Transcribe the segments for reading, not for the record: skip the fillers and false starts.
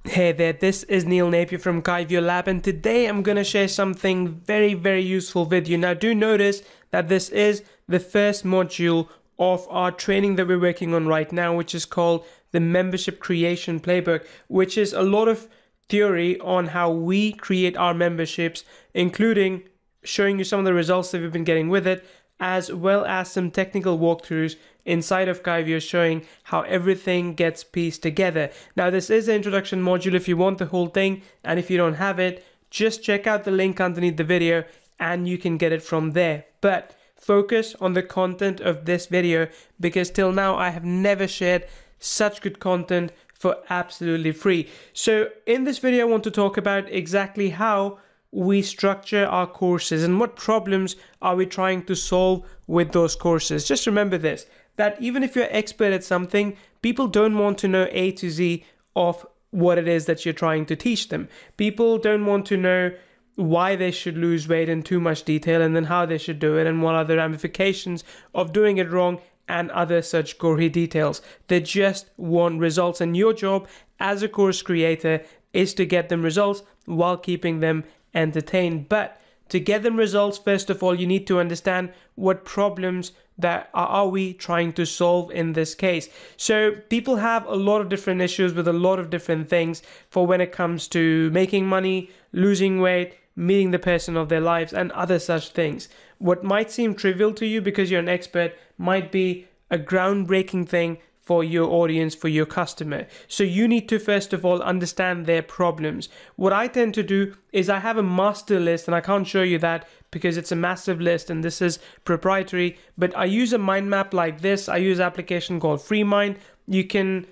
Hey there, this is Neil Napier from Kyvio Lab, and today I'm going to share something very useful with you. Now do notice that this is the first module of our training that we're working on right now, which is called the Membership Creation Playbook, which is a lot of theory on how we create our memberships, including showing you some of the results that we've been getting with it, as well as some technical walkthroughs inside of Kyvio showing how everything gets pieced together. Now this is an introduction module if you want the whole thing, and if you don't have it, just check out the link underneath the video and you can get it from there. But focus on the content of this video, because till now I have never shared such good content for absolutely free. So in this video I want to talk about exactly how we structure our courses and what problems are we trying to solve with those courses. Just remember this, that even if you're expert at something, people don't want to know A to Z of what it is that you're trying to teach them. People don't want to know why they should lose weight in too much detail, and then how they should do it and what are the ramifications of doing it wrong and other such gory details. They just want results, and your job as a course creator is to get them results while keeping them entertained. But to get them results, first of all, you need to understand what problems that are we trying to solve in this case. So people have a lot of different issues with a lot of different things for when it comes to making money, losing weight, meeting the person of their lives, and other such things. What might seem trivial to you because you're an expert might be a groundbreaking thing for your audience, for your customer. So you need to first of all understand their problems. What I tend to do is I have a master list, and I can't show you that because it's a massive list and this is proprietary, but I use a mind map like this. I use an application called FreeMind. You can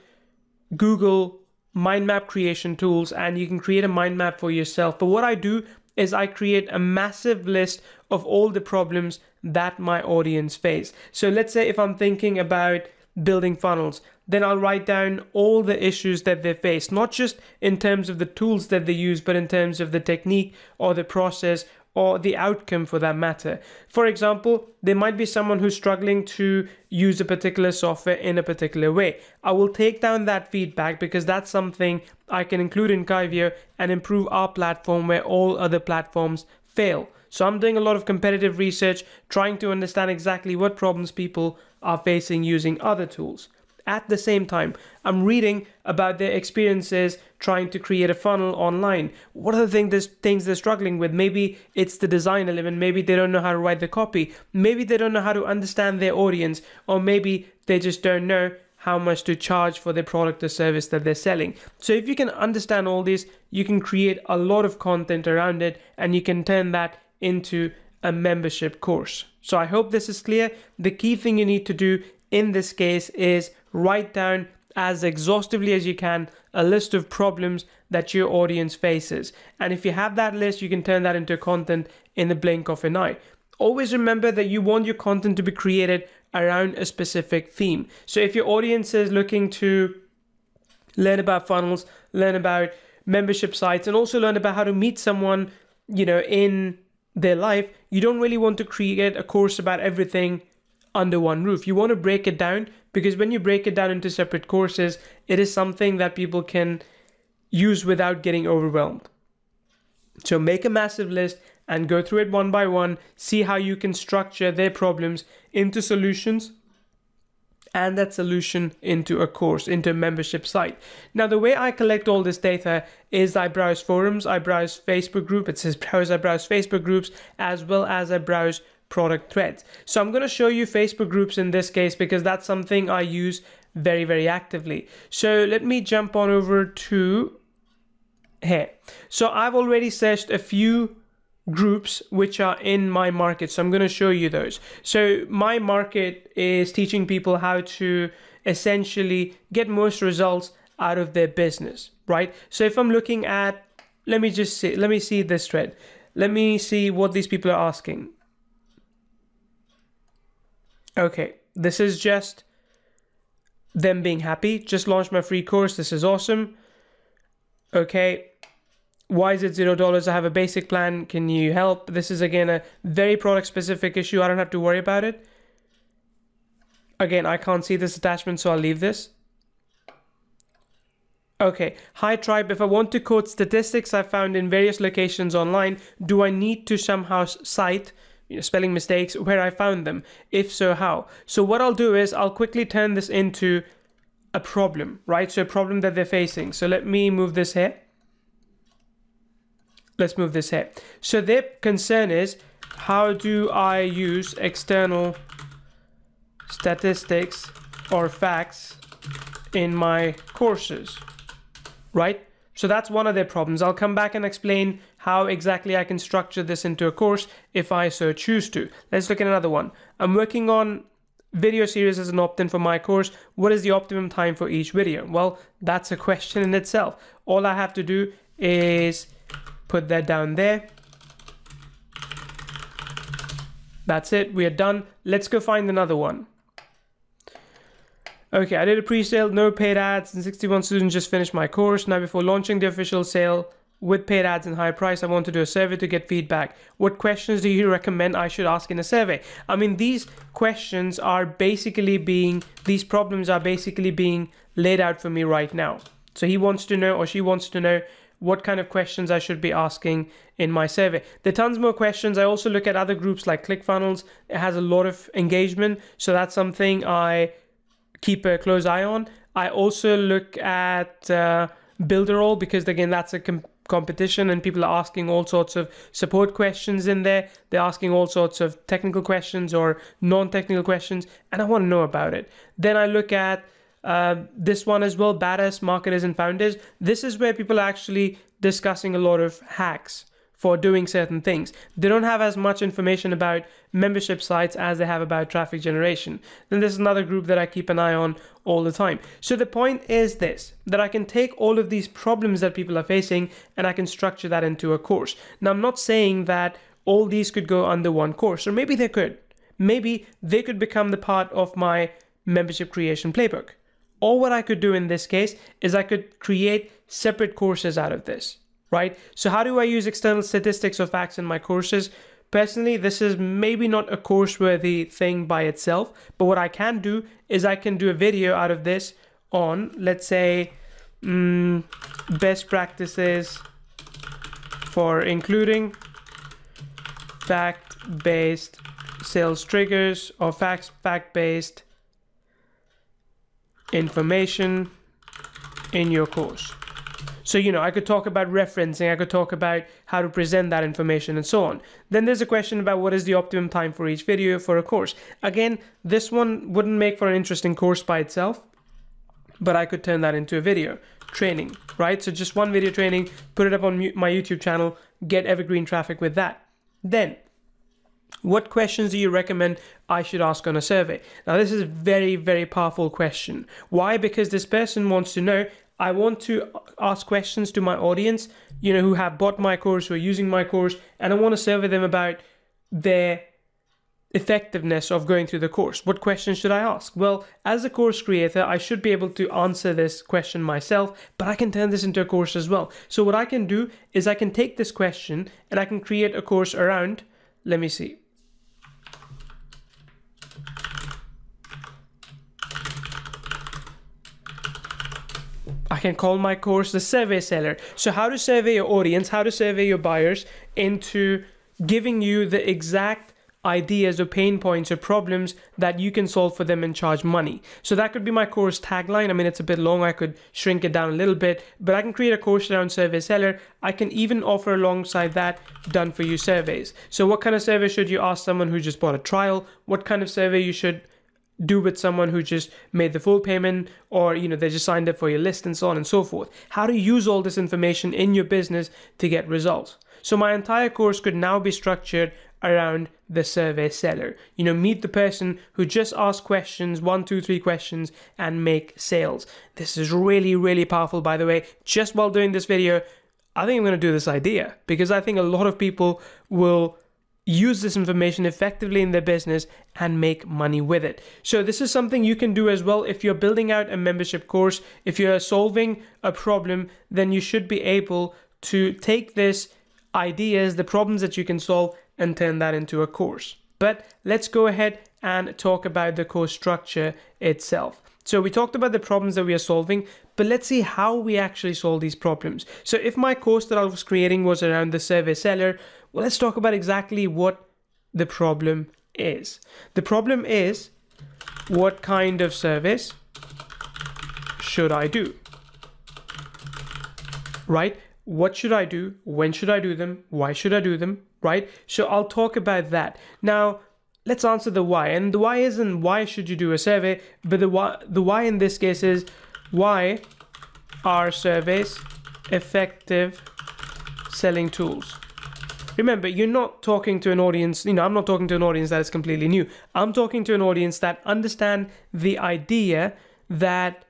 Google mind map creation tools and you can create a mind map for yourself. But what I do is I create a massive list of all the problems that my audience face. So let's say if I'm thinking about building funnels, then I'll write down all the issues that they face, not just in terms of the tools that they use, but in terms of the technique or the process or the outcome for that matter. For example, there might be someone who's struggling to use a particular software in a particular way. I will take down that feedback because that's something I can include in Kyvio and improve our platform where all other platforms fail. So I'm doing a lot of competitive research, trying to understand exactly what problems people are facing using other tools. At the same time, I'm reading about their experiences trying to create a funnel online. What are the things they're struggling with? Maybe it's the design element, maybe they don't know how to write the copy, maybe they don't know how to understand their audience, or maybe they just don't know how much to charge for their product or service that they're selling. So if you can understand all this, you can create a lot of content around it and you can turn that into a membership course. So I hope this is clear. The key thing you need to do in this case is write down as exhaustively as you can a list of problems that your audience faces. And if you have that list, you can turn that into content in the blink of an eye. Always remember that you want your content to be created around a specific theme. So if your audience is looking to learn about funnels, learn about membership sites, and also learn about how to meet someone, in their life, you don't really want to create a course about everything under one roof. You want to break it down, because when you break it down into separate courses, it is something that people can use without getting overwhelmed. So make a massive list and go through it one by one, see how you can structure their problems into solutions, and that solution into a course, into a membership site. Now, the way I collect all this data is I browse forums, I browse Facebook groups, it says browse, I browse Facebook groups, as well as I browse product threads. So I'm going to show you Facebook groups in this case because that's something I use very actively. So let me jump on over to here. So I've already searched a few groups which are in my market, so I'm going to show you those. So my market is teaching people how to essentially get most results out of their business, right? So if I'm looking at, let me see this thread. Let me see what these people are asking. Okay, this is just them being happy. Just launched my free course. This is awesome. Okay. Why is it $0? I have a basic plan. Can you help? This is again a very product specific issue. I don't have to worry about it. Again, I can't see this attachment, so I'll leave this. Okay, hi tribe, if I want to quote statistics I found in various locations online, do I need to somehow cite spelling mistakes where I found them? If so, how? So what I'll do is I'll quickly turn this into a problem, right? So a problem that they're facing. So let me move this here. Let's move this here. So their concern is, how do I use external statistics or facts in my courses? Right? So that's one of their problems. I'll come back and explain how exactly I can structure this into a course if I so choose to. Let's look at another one. I'm working on video series as an opt-in for my course. What is the optimum time for each video? Well, that's a question in itself. All I have to do is put that down there. That's it. We are done. Let's go find another one. Okay, I did a pre-sale, no paid ads, and 61 students just finished my course. Now, before launching the official sale with paid ads and higher price, I want to do a survey to get feedback. What questions do you recommend I should ask in a survey? I mean, these questions are basically these problems are basically being laid out for me right now. So he wants to know, or she wants to know, what kind of questions I should be asking in my survey. There are tons more questions. I also look at other groups like ClickFunnels. It has a lot of engagement, so that's something I keep a close eye on. I also look at Builderall, because again, that's a competition and people are asking all sorts of support questions in there. They're asking all sorts of technical questions or non-technical questions, and I want to know about it. Then I look at this one as well, Badass Marketers and Founders. This is where people are actually discussing a lot of hacks for doing certain things. They don't have as much information about membership sites as they have about traffic generation. Then there's another group that I keep an eye on all the time. So the point is this, that I can take all of these problems that people are facing and I can structure that into a course. Now, I'm not saying that all these could go under one course, or maybe they could. Maybe they could become the part of my membership creation playbook. Or what I could do in this case is I could create separate courses out of this. Right? So how do I use external statistics or facts in my courses? Personally, this is maybe not a course-worthy thing by itself, but what I can do is I can do a video out of this on, let's say, best practices for including fact-based sales triggers or fact-based information in your course. So, I could talk about referencing, I could talk about how to present that information and so on. Then there's a question about what is the optimum time for each video for a course. Again, this one wouldn't make for an interesting course by itself, but I could turn that into a video training, right? So just one video training, put it up on my YouTube channel, get evergreen traffic with that. Then, what questions do you recommend I should ask on a survey? Now, this is a very, very powerful question. Why? Because this person wants to know, I want to ask questions to my audience, who have bought my course, who are using my course, and I want to survey them about their effectiveness of going through the course. What questions should I ask? Well, as a course creator, I should be able to answer this question myself, but I can turn this into a course as well. So what I can do is I can take this question and I can create a course around, let me see. I can call my course the survey seller. So how to survey your audience, how to survey your buyers into giving you the exact ideas or pain points or problems that you can solve for them and charge money. So that could be my course tagline. I mean, it's a bit long. I could shrink it down a little bit, but I can create a course around survey seller. I can even offer alongside that done for you surveys. So what kind of survey should you ask someone who just bought a trial? What kind of survey you should do with someone who just made the full payment, or they just signed up for your list, and so on and so forth. How to use all this information in your business to get results. So my entire course could now be structured around the survey seller. Meet the person who just asks questions, 1, 2, 3 questions, and make sales. This is really, really powerful, by the way. Just while doing this video, I think I'm going to do this idea, because I think a lot of people will use this information effectively in their business and make money with it. So this is something you can do as well. If you're building out a membership course, if you're solving a problem, then you should be able to take this ideas, the problems that you can solve, and turn that into a course. But let's go ahead and talk about the course structure itself. So we talked about the problems that we are solving, but let's see how we actually solve these problems. So if my course that I was creating was around the survey seller, well, let's talk about exactly what the problem is. The problem is, what kind of surveys should I do? Right? What should I do? When should I do them? Why should I do them? Right? So I'll talk about that. Now, let's answer the why. And the why isn't why should you do a survey, but the why in this case is, why are surveys effective selling tools? Remember, you're not talking to an audience, I'm not talking to an audience that is completely new. I'm talking to an audience that understand the idea that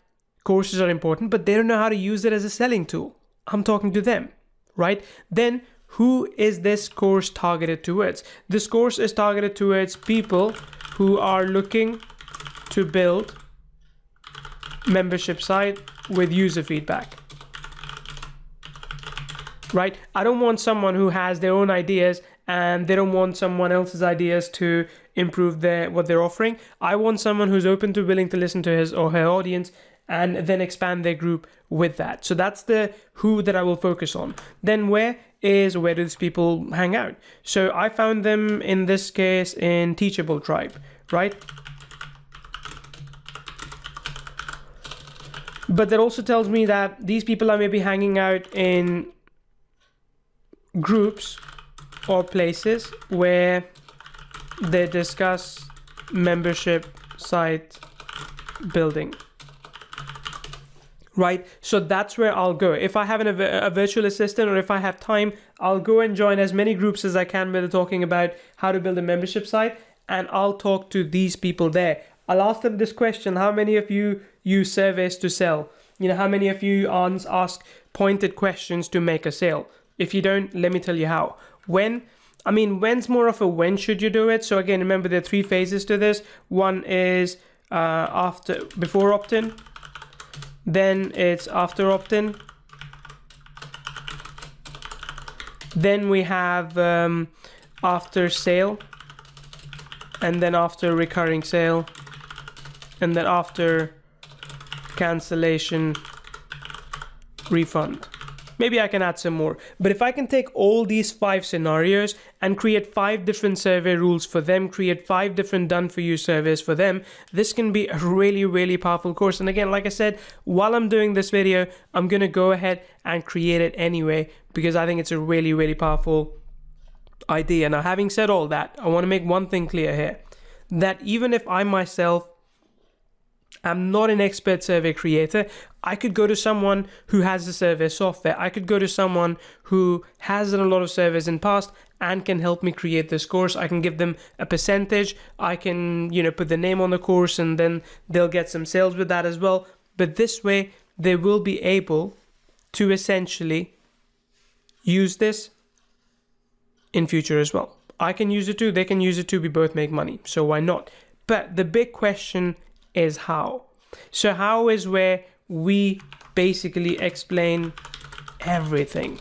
courses are important, but they don't know how to use it as a selling tool. I'm talking to them, right? Then who is this course targeted towards? This course is targeted towards people who are looking to build membership site with user feedback, right? I don't want someone who has their own ideas and they don't want someone else's ideas to improve what they're offering. I want someone who's open to willing to listen to his or her audience and then expand their group with that. So that's the who that I will focus on. Then where do these people hang out? So I found them in this case in Teachable Tribe, right? But that also tells me that these people are maybe hanging out in groups or places where they discuss membership site building. Right? So that's where I'll go. If I have a virtual assistant, or if I have time, I'll go and join as many groups as I can where they're talking about how to build a membership site, and I'll talk to these people there. I'll ask them this question: how many of you use surveys to sell? How many of you ask pointed questions to make a sale? If you don't, let me tell you how. When's more of a when should you do it? So again, remember there are 3 phases to this. One is before opt-in. Then it's after opt-in. Then we have after sale, and then after recurring sale, and then after cancellation refund. Maybe I can add some more. But if I can take all these 5 scenarios and create 5 different survey rules for them, create 5 different done for you surveys for them, this can be a really, really powerful course. And again, like I said, while I'm doing this video, I'm going to go ahead and create it anyway, because I think it's a really, really powerful idea. Now, having said all that, I want to make one thing clear here, that even if I myself I'm not an expert survey creator, I could go to someone who has the survey software. I could go to someone who has done a lot of surveys in past and can help me create this course. I can give them a percentage. I can, put the name on the course, and then they'll get some sales with that as well. But this way, they will be able to essentially use this in future as well. I can use it too. They can use it too. We both make money. So why not? But the big question is how. So how is where we basically explain everything,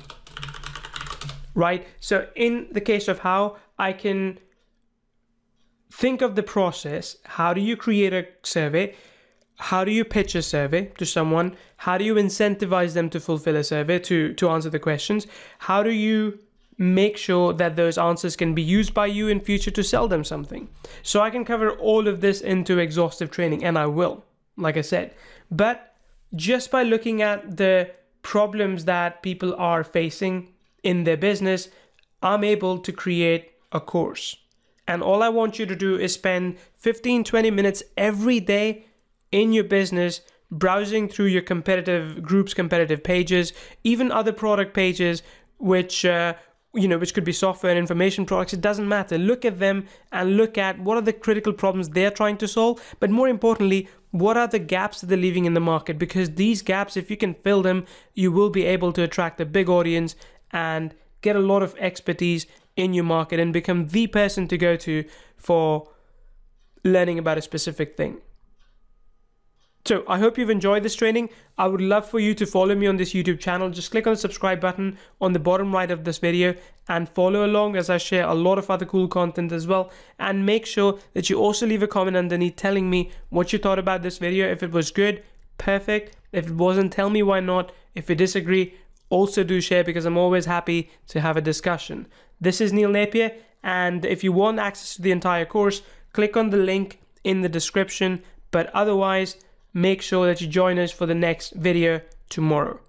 right? So in the case of how, I can think of the process. How do you create a survey? How do you pitch a survey to someone? How do you incentivize them to fulfill a survey, to answer the questions? How do you make sure that those answers can be used by you in future to sell them something? So I can cover all of this into exhaustive training, and I will, like I said. But just by looking at the problems that people are facing in their business, I'm able to create a course. And all I want you to do is spend 15-20 minutes every day in your business browsing through your competitive groups, competitive pages, even other product pages, which could be software and information products. It doesn't matter. Look at them and look at what are the critical problems they're trying to solve. But more importantly, what are the gaps that they're leaving in the market? Because these gaps, if you can fill them, you will be able to attract a big audience and get a lot of expertise in your market and become the person to go to for learning about a specific thing. So I hope you've enjoyed this training. I would love for you to follow me on this YouTube channel. Just click on the subscribe button on the bottom right of this video and follow along as I share a lot of other cool content as well. And make sure that you also leave a comment underneath telling me what you thought about this video. If it was good, perfect. If it wasn't, tell me why not. If you disagree, also do share, because I'm always happy to have a discussion. This is Neil Napier, and if you want access to the entire course, click on the link in the description. But otherwise, make sure that you join us for the next video tomorrow.